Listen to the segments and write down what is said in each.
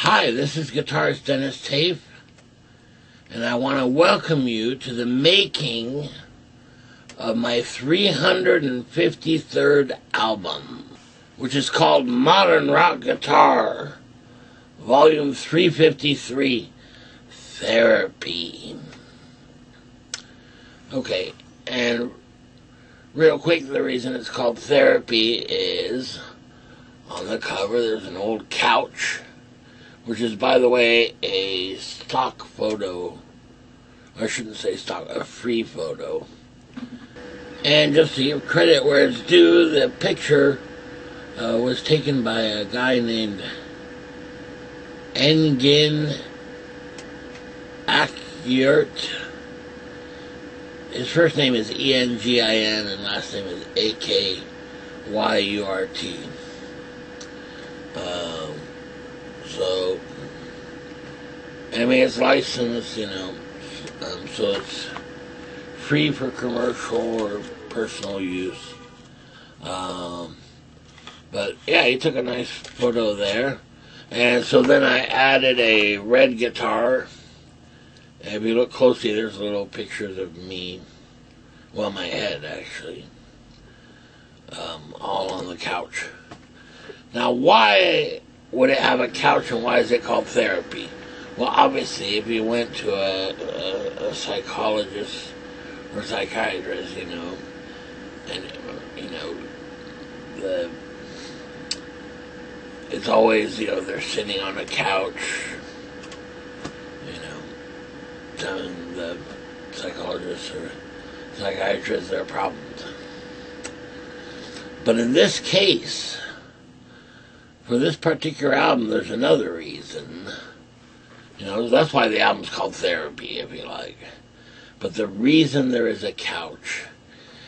Hi, this is Guitarist Denis Taaffe, and I want to welcome you to the making of my 353rd album, which is called Modern Rock Guitar, Volume 353, Therapy. Okay, and real quick, the reason it's called Therapy is on the cover there's an old couch, which is, by the way, a stock photo. I shouldn't say stock, a free photo. And just to give credit where it's due, the picture was taken by a guy named Engin Akyurt. His first name is Engin and last name is Akyurt. So, I mean, it's licensed, so it's free for commercial or personal use. But yeah, he took a nice photo there. And so then I added a red guitar. And if you look closely, there's little pictures of me. Well, my head, actually. All on the couch. Now, why would it have a couch, and why is it called Therapy? Well, obviously, if you went to a psychologist or psychiatrist, and it's always, they're sitting on a couch, telling the psychologist or psychiatrist their problems. But in this case, for this particular album, there's another reason. That's why the album's called Therapy, if you like. But the reason there is a couch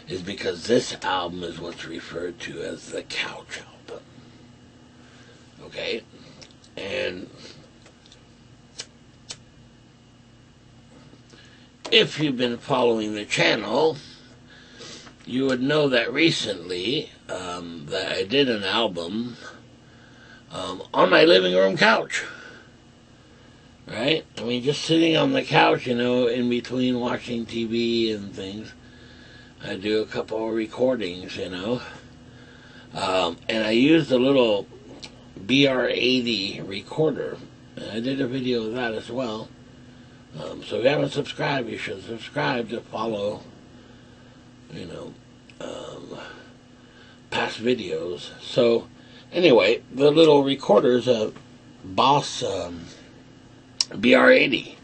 is because this album is what's referred to as the couch album. Okay? And if you've been following the channel, you would know that recently that I did an album on my living room couch, right? I mean, just sitting on the couch, in between watching TV and things, I do a couple of recordings, and I used a little BR80 recorder, and I did a video of that as well. So if you haven't subscribed, you should subscribe to follow, past videos. So anyway, the little recorder's a Boss BR80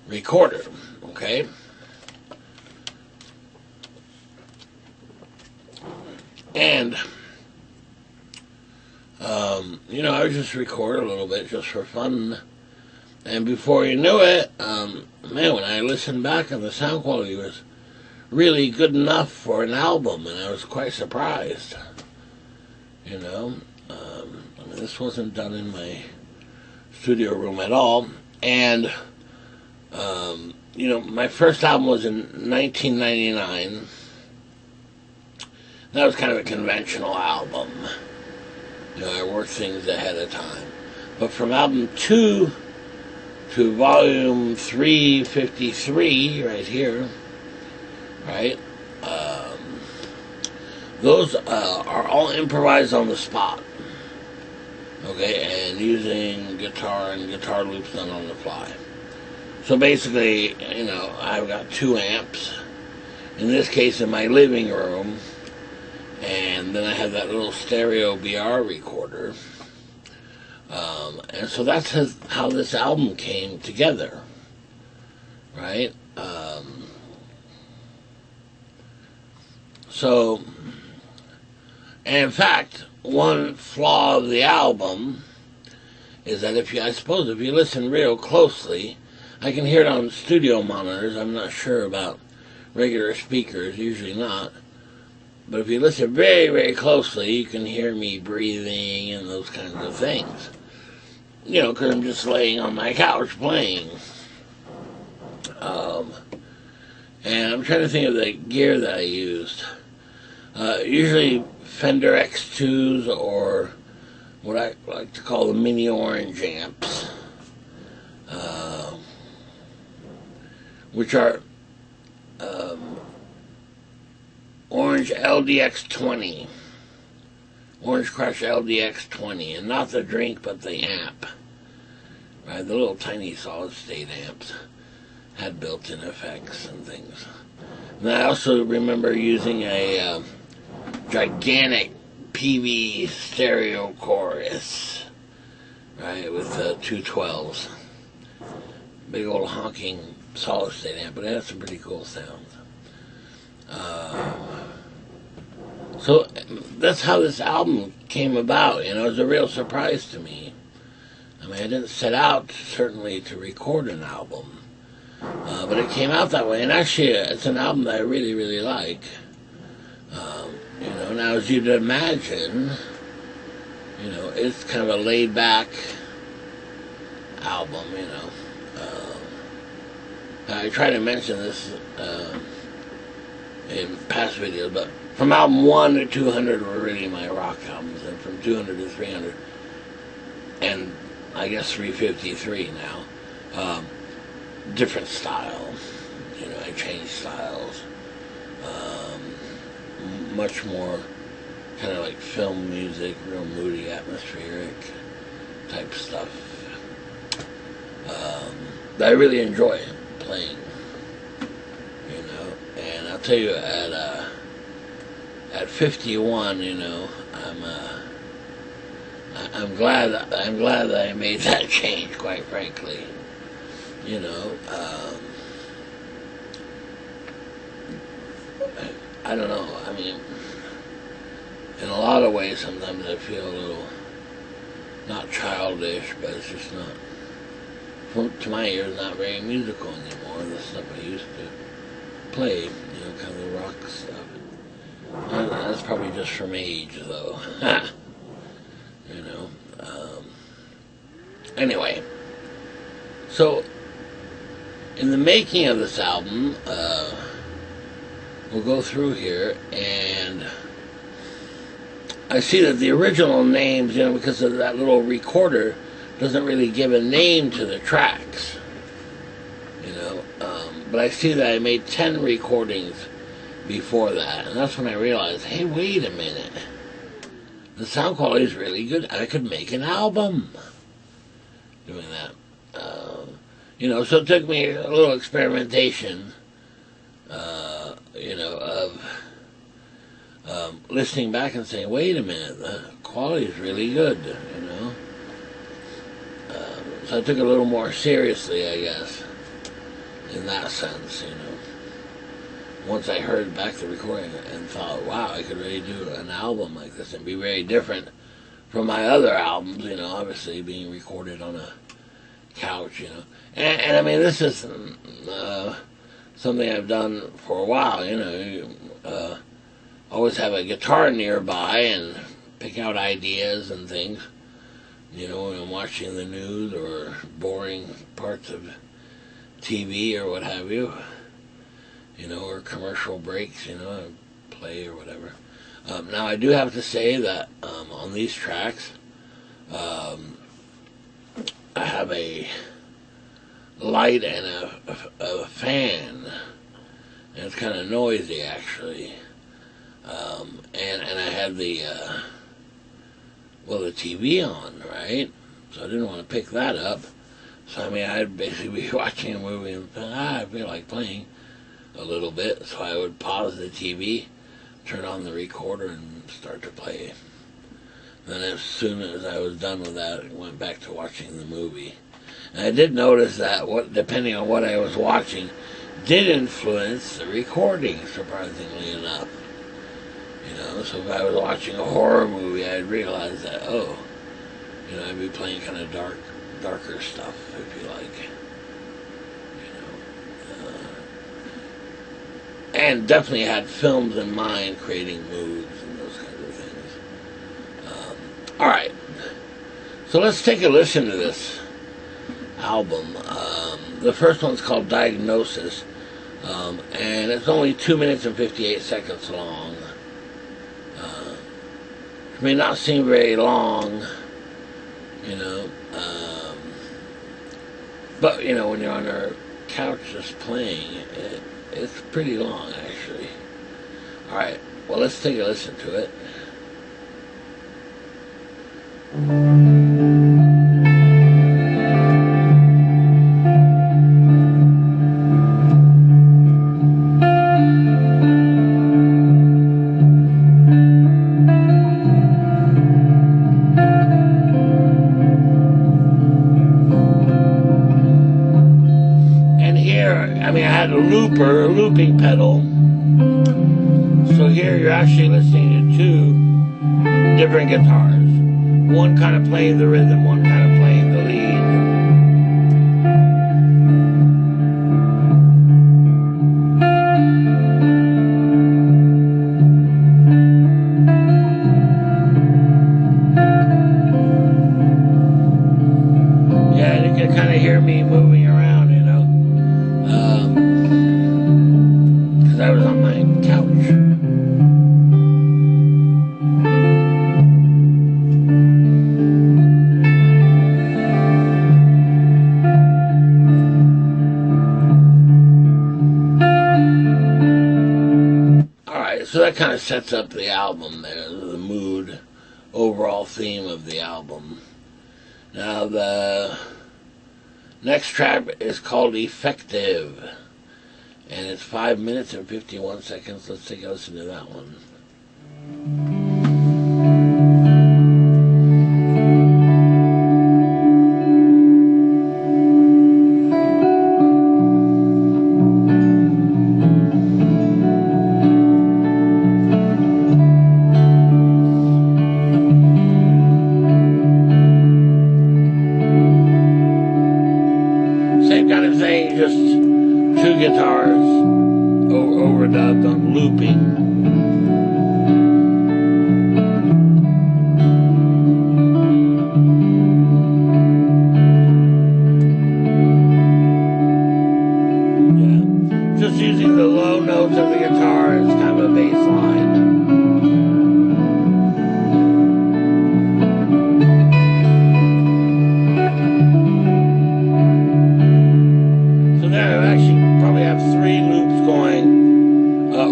recorder, okay? And, I would just record a little bit just for fun. And before you knew it, man, when I listened back and the sound quality was really good enough for an album, and I was quite surprised, this wasn't done in my studio room at all. And, my first album was in 1999. That was kind of a conventional album. I worked things ahead of time. But from album 2 to volume 353, right here, right, those are all improvised on the spot. Okay, and using guitar and guitar loops done on the fly. So basically, I've got 2 amps, in this case in my living room, and then I have that little stereo BR recorder. And so that's how this album came together, right? And in fact, one flaw of the album is that if you listen real closely, I can hear it on studio monitors. I'm not sure about regular speakers, usually not. But if you listen very, very closely, you can hear me breathing and those kinds of things. Because I'm just laying on my couch playing. And I'm trying to think of the gear that I used. Usually Fender X2s or what I like to call the mini orange amps, which are Orange LDX 20, Orange Crush LDX 20, and not the drink but the amp, right? The little tiny solid state amps had built-in effects and things. And I also remember using a gigantic PV stereo chorus, right, with 212s. Big old honking solid state amp, but it had some pretty cool sounds. So that's how this album came about. You know, it was a real surprise to me. I mean, I didn't set out certainly to record an album, but it came out that way. And actually, it's an album that I really, really like. You know, now as you'd imagine, you know, it's kind of a laid-back album. You know, I try to mention this in past videos, but from album 1 to 200 were really my rock albums, and from 200 to 300, and I guess 353 now, different style. You know, I changed styles. Much more kind of like film music, real moody, atmospheric type stuff that I really enjoy playing. You know, and I'll tell you, at 51, you know, I'm glad that I made that change, quite frankly. You know, I don't know. I mean, in a lot of ways, sometimes I feel a little, not childish, but it's just not, to my ears, not very musical anymore. The stuff I used to play, you know, kind of the rock stuff. That's probably just from age, though. You know. Anyway, so in the making of this album, we'll go through here, and I see that the original names, you know, because of that little recorder, doesn't really give a name to the tracks. You know, but I see that I made 10 recordings before that, and that's when I realized, hey, wait a minute, the sound quality is really good. I could make an album doing that. You know, so it took me a little experimentation, you know, of listening back and saying, wait a minute, the quality is really good, you know. So I took it a little more seriously, I guess, in that sense, you know. Once I heard back the recording and thought, wow, I could really do an album like this and be very different from my other albums, you know, obviously being recorded on a couch, you know. And I mean, this is something I've done for a while, you know. Always have a guitar nearby and pick out ideas and things, you know, when I'm watching the news or boring parts of TV or what have you. You know, or commercial breaks, you know, play or whatever. Now, I do have to say that on these tracks, I have a light and a fan, and it's kind of noisy, actually. And I have the TV on, right? So I didn't want to pick that up. So, I mean, I'd basically be watching a movie and I feel like playing a little bit, so I would pause the TV, turn on the recorder, and start to play. Then as soon as I was done with that, I went back to watching the movie. And I did notice that, depending on what I was watching, did influence the recording, surprisingly enough. You know, so if I was watching a horror movie, I'd realize that, oh, you know, I'd be playing kind of darker stuff, if you like. And definitely had films in mind, creating moods and those kinds of things. Alright, so let's take a listen to this album. The first one's called Diagnosis, and it's only 2 minutes and 58 seconds long. It may not seem very long you know. But, you know, when you're on our couch just playing, it's pretty long, actually. Alright, well, let's take a listen to it. I mean, I had a looping pedal. So here you're actually listening to two different guitars. One kind of playing the rhythm, one kind of playing the lead. Yeah, and you can kind of hear me moving around, you know. I was on my couch. Alright, so that kind of sets up the album there, the mood, overall theme of the album. Now the next track is called Effective. And it's 5 minutes and 51 seconds. Let's take a listen to that one. Same kind of thing, just two guitars overdubbed on looping. Yeah, just using the low notes of the guitar as kind of a bass line.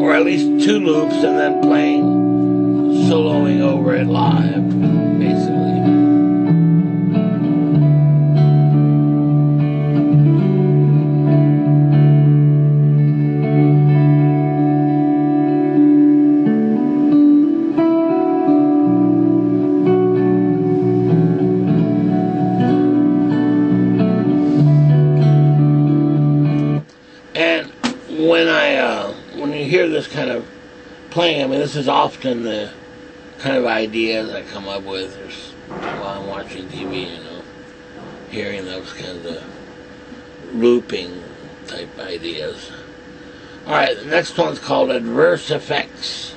Or at least two loops, and then playing, soloing over it live, basically. And when you hear this kind of playing, I mean, this is often the kind of ideas I come up with while I'm watching TV, you know, hearing those kinds of looping type ideas. Alright, the next one's called Adverse Effects.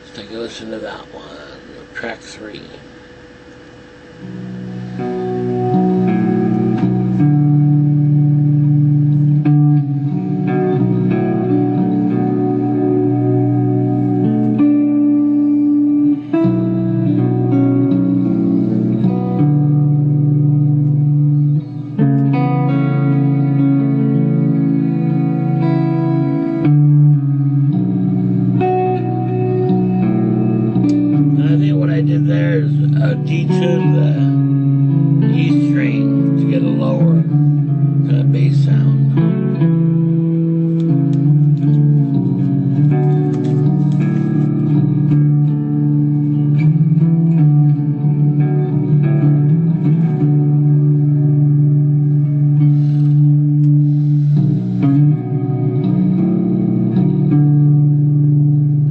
Let's take a listen to that one, track 3. Detune the E string to get a lower kind of bass sound.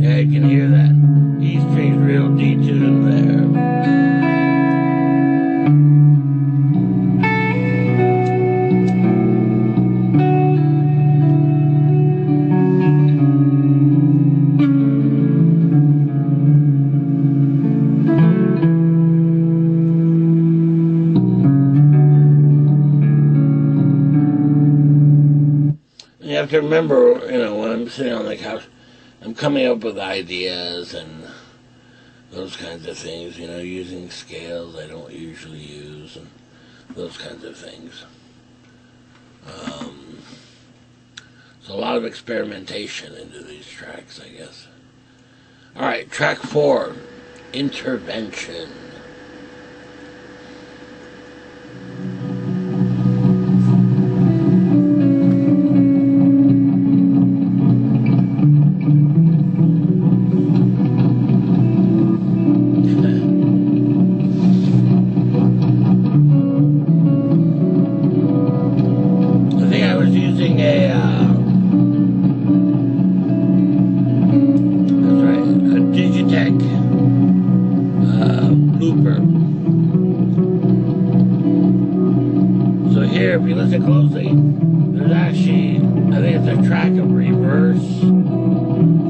Yeah, you can hear that E string's real detuned there. You have to remember, you know, when I'm sitting on the couch, I'm coming up with ideas, and those kinds of things, using scales I don't usually use, and those kinds of things. So a lot of experimentation into these tracks, I guess. Alright, track 4, Intervention. If you listen closely, there's actually, I think it's a track of reverse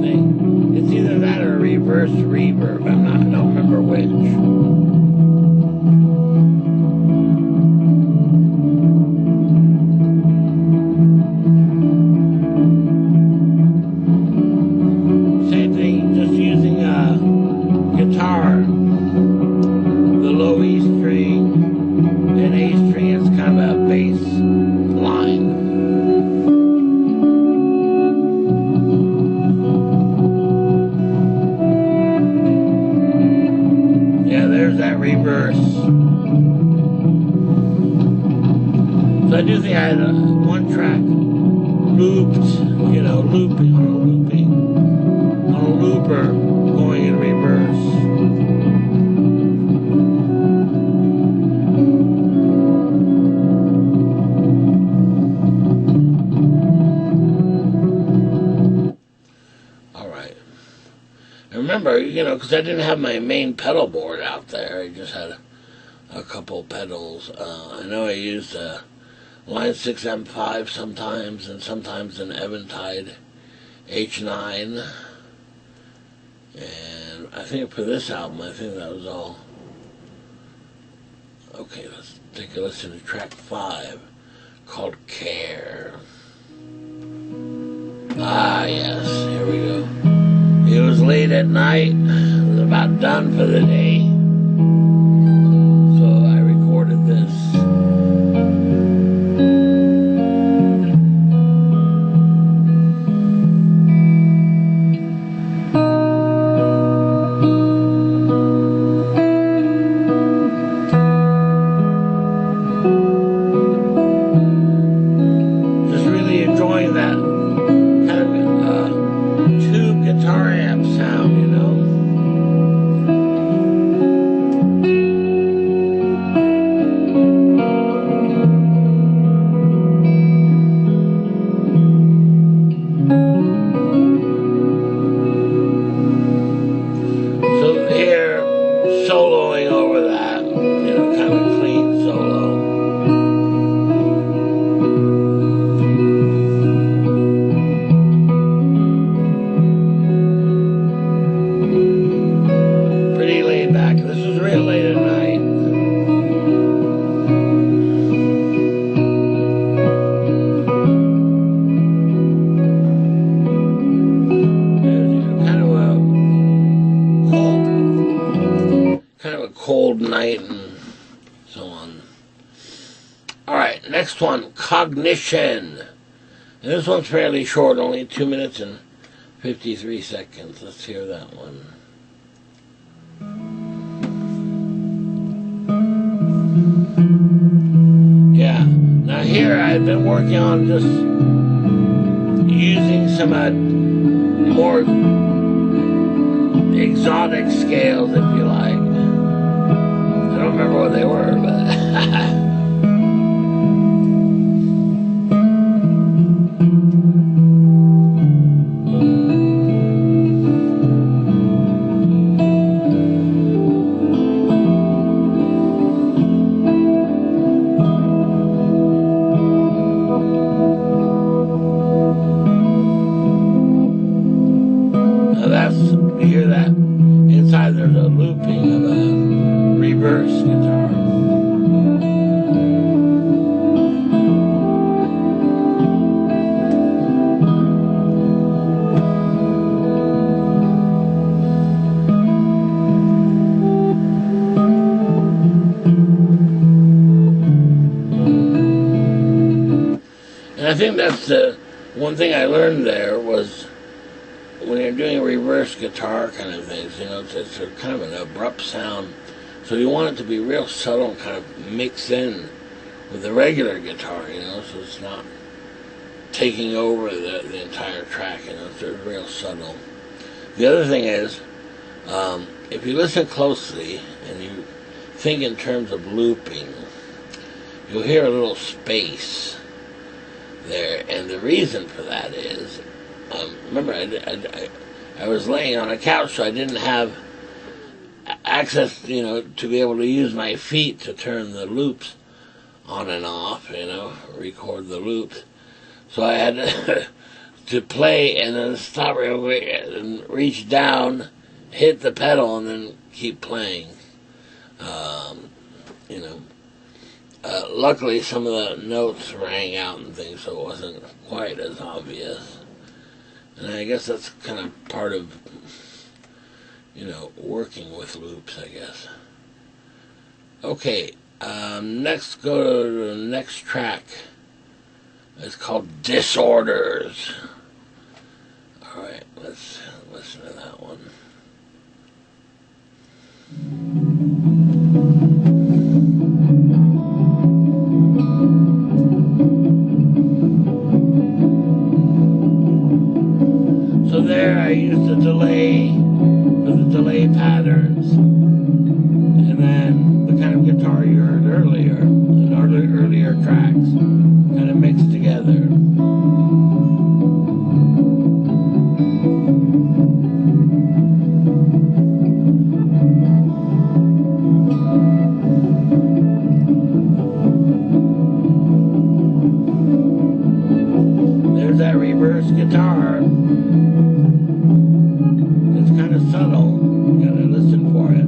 thing. It's either that or reverse reverb. I don't remember which. Same thing, just using a guitar, the low E string and A string is kind of a bass line. Yeah, there's that reverse. So I do think I had one track looped, looping on a looper going in reverse. Remember, because I didn't have my main pedal board out there. I just had a couple pedals. I know I used a Line 6 M5 sometimes, and sometimes an Eventide H9. And I think for this album, I think that was all. Okay, let's take a listen to track 5, called Care. Ah, yes, here we go. It was late at night, I was about done for the day, so I recorded this. Just really enjoying that kind of tube guitar amp sound, So here, soloing over that, kind of a clean solo. Pretty laid back. This was real late at night. Kind of a cold night and so on. Alright, next one, Cognition. And this one's fairly short, only 2 minutes and 53 seconds. Let's hear that one. Yeah, now here I've been working on just using some more exotic scales, if you like. I don't remember what they were, but you hear that inside there's a looping of a reverse guitar. I think that's the one thing I learned there was when you're doing reverse guitar kind of things, it's a kind of an abrupt sound. So you want it to be real subtle and kind of mix in with the regular guitar, so it's not taking over the entire track, it's real subtle. The other thing is, if you listen closely and you think in terms of looping, you'll hear a little space there, and the reason for that is, remember, I was laying on a couch, so I didn't have access, to be able to use my feet to turn the loops on and off, record the loops. So I had to play and then stop real quick and reach down, hit the pedal, and then keep playing. Luckily, some of the notes rang out and things, so it wasn't quite as obvious. And I guess that's kind of part of, working with loops, I guess. Okay, next, go to the next track. It's called Disorders. Alright, let's listen to that one. So there I used the delay for the delay patterns, and then the kind of guitar you heard earlier, in earlier tracks, kind of mixed together. There's that reverse guitar. It's kind of subtle. You gotta listen for it.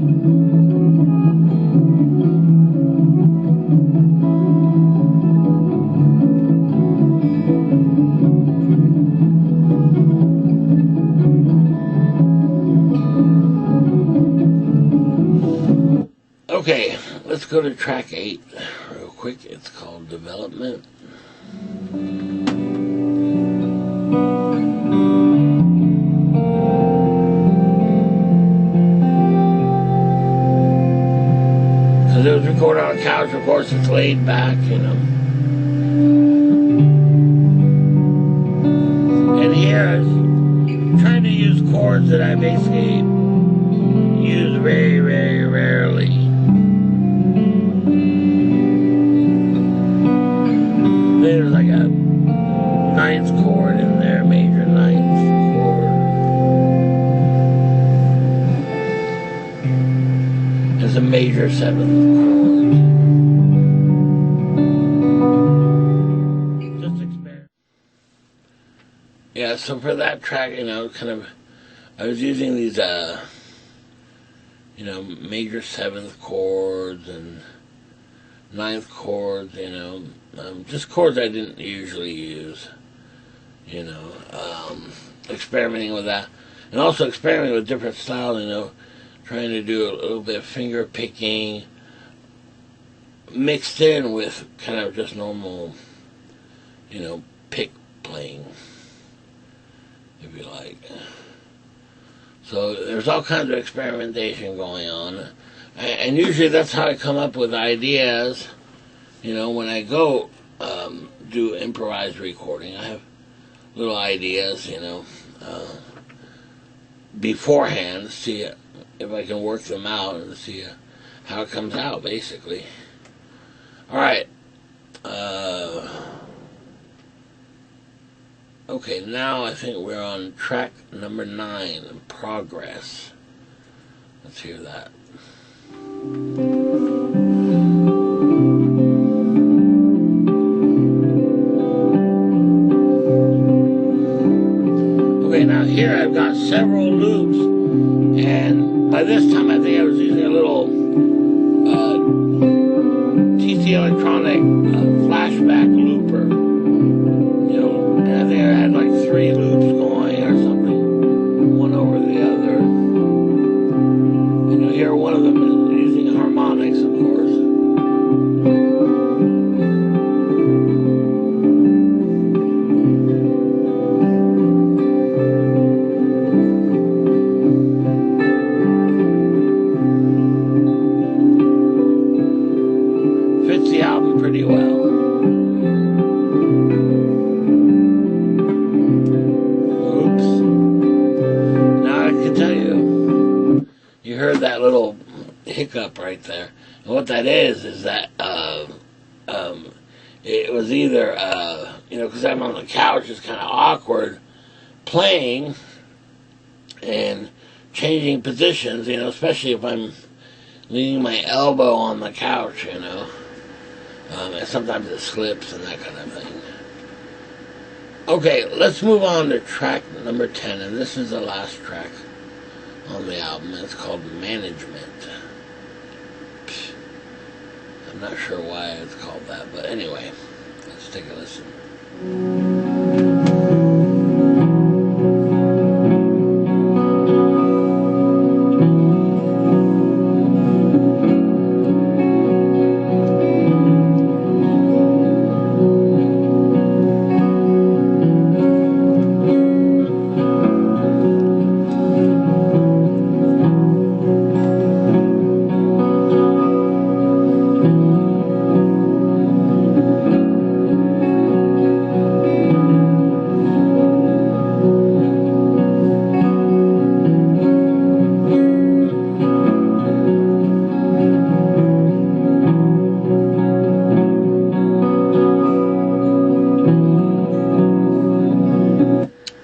Okay, let's go to track 8 real quick. It's called Development. Because it was recorded on a couch, of course it's laid back, And here is trying to use chords that I basically use very, very rarely. There's like a ninth chord in there, major ninth chord. There's a major seventh chord. Just experiment. Yeah, so for that track, I was using these, major seventh chords and ninth chords, just chords I didn't usually use, experimenting with that. And also experimenting with different styles, trying to do a little bit of finger picking mixed in with kind of just normal, pick playing, if you like. So there's all kinds of experimentation going on. And usually that's how I come up with ideas, when I go do improvised recording. I have little ideas, beforehand, see if I can work them out and see how it comes out, basically. Alright. Okay, now I think we're on track number 9, Progress. Let's hear that. Okay, now here I've got several loops, and by this time I think I was using a little TC Electronic flashback looper. And I think I had like 3 loops going or something, one over the other. Here one of them is using harmonics, of course. that little hiccup right there. And what that is that it was either, because I'm on the couch, it's kind of awkward playing and changing positions, especially if I'm leaning my elbow on the couch, and sometimes it slips and that kind of thing. Okay, let's move on to track number 10, and this is the last track on the album. It's called Management. I'm not sure why it's called that, but anyway, let's take a listen.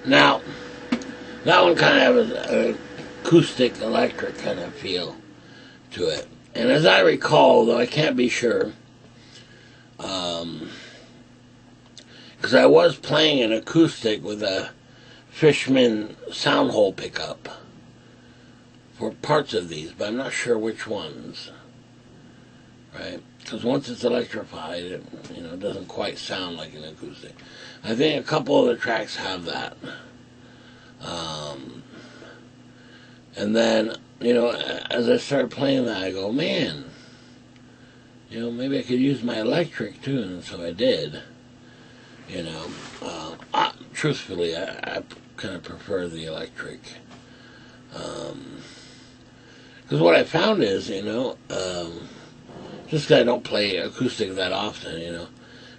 Now, that one kind of has an acoustic, electric kind of feel to it. And as I recall, though I can't be sure, because I was playing an acoustic with a Fishman sound hole pickup for parts of these, but I'm not sure which ones, right? Because once it's electrified, it doesn't quite sound like an acoustic. I think a couple of the tracks have that. And then, as I started playing that, I go, man, maybe I could use my electric too, and so I did. Truthfully, I kind of prefer the electric. Because what I found is, just because I don't play acoustic that often,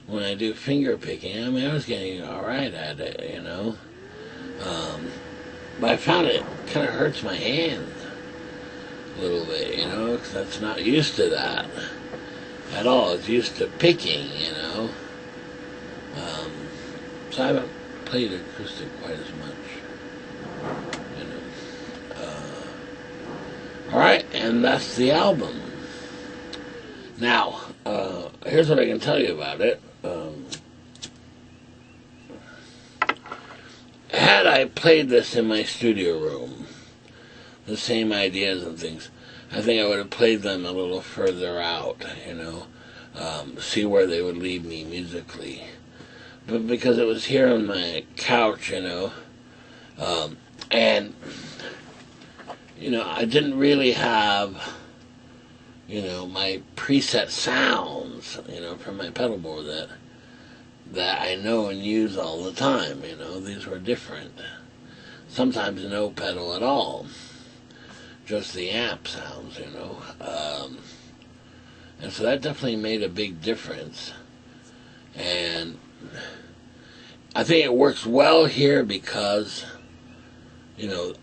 when I do finger picking, I was getting alright at it, But I found it kind of hurts my hand a little bit, because that's not used to that at all. It's used to picking, So I haven't played acoustic quite as much, Alright, and that's the album. Now, here's what I can tell you about it. Had I played this in my studio room, the same ideas and things, I think I would have played them a little further out, see where they would lead me musically. But because it was here on my couch, and, I didn't really have, my preset sounds, from my pedal board that I know and use all the time, these were different. Sometimes no pedal at all, just the amp sounds, and so that definitely made a big difference. And I think it works well here because,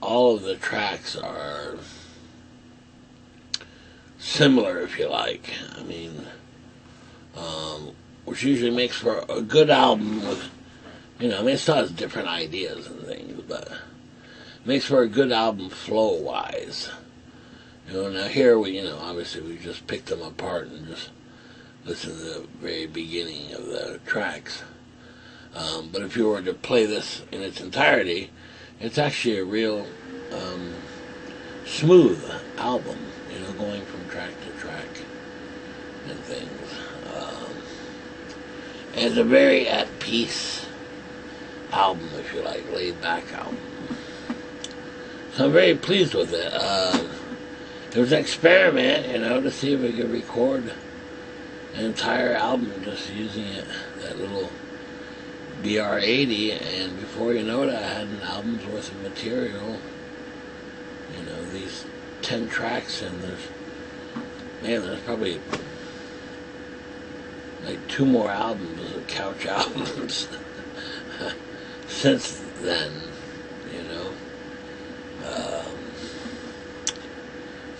all of the tracks are similar, if you like. Which usually makes for a good album with, it still has different ideas and things, but it makes for a good album flow-wise. Now here obviously we just picked them apart and just listened to the very beginning of the tracks. But if you were to play this in its entirety, it's actually a real smooth album, going from track to track and things. And it's a very at peace album, if you like, laid back album. So I'm very pleased with it. It was an experiment, to see if we could record an entire album just using that little BR-80, and before you know it, I had an album's worth of material. These 10 tracks, and there's probably like 2 more albums of couch albums since then,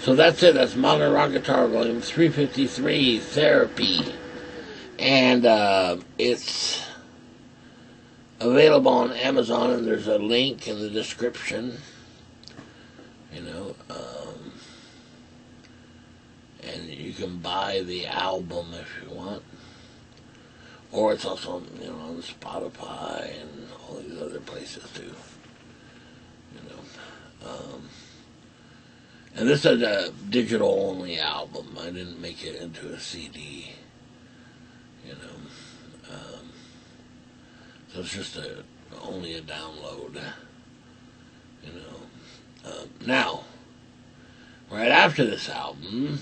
So that's it. That's Modern Rock Guitar Volume 353, Therapy. And it's available on Amazon, and there's a link in the description. You know, and you can buy the album if you want. Or it's also, you know, on Spotify and all these other places too. You know, and this is a digital-only album. I didn't make it into a CD. You know, so it's just only a download. You know, now, right after this album,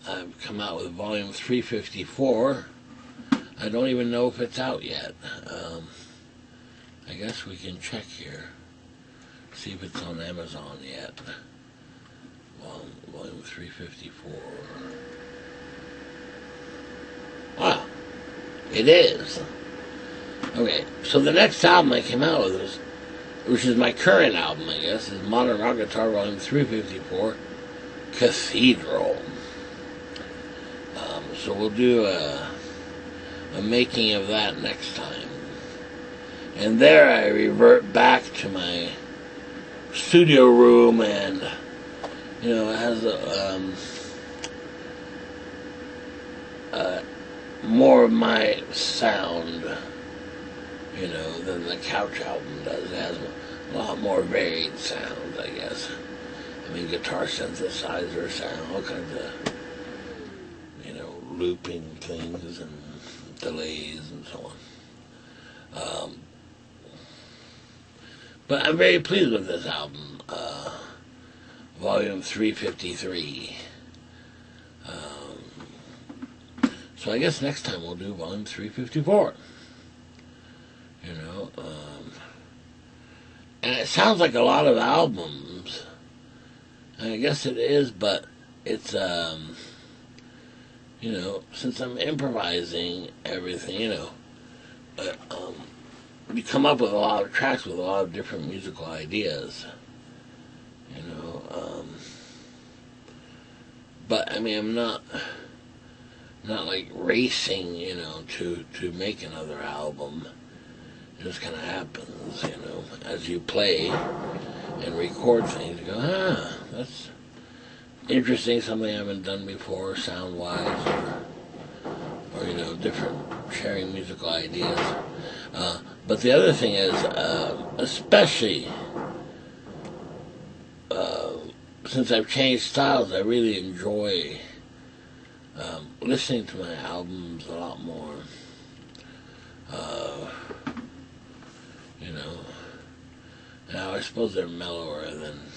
I've come out with Volume 354. I don't even know if it's out yet. I guess we can check here. See if it's on Amazon yet. Volume 354. Wow. It is. Okay, so the next album I came out with, which is my current album, I guess, is Modern Rock Guitar Volume 354, Cathedral. So we'll do a making of that next time. And there I revert back to my studio room, and you know, it has more of my sound, you know, than the Couch album does. It has a lot more varied sounds, I guess. I mean, guitar synthesizer sound, all kinds of, you know, looping things and delays and so on. But I'm very pleased with this album, Volume 353. So I guess next time we'll do Volume 354. You know, and it sounds like a lot of albums. And I guess it is, but it's, you know, since I'm improvising everything, you know, you come up with a lot of tracks with a lot of different musical ideas, you know, but I mean, I'm not like racing, you know, to make another album. It just kind of happens, you know, as you play and record things. You go, that's interesting, something I haven't done before, sound-wise, or you know, different sharing musical ideas. But the other thing is, especially since I've changed styles, I really enjoy listening to my albums a lot more. You know, now I suppose they're mellower than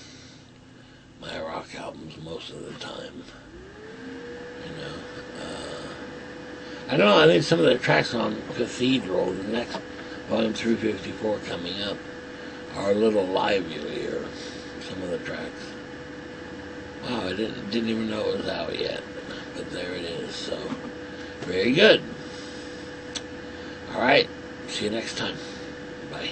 my rock albums most of the time. You know, I don't know, I think some of the tracks on Cathedral, the next Volume 354 coming up, are a little livelier, some of the tracks. Wow, I didn't even know it was out yet, but there it is, so very good. Alright, see you next time. Bye.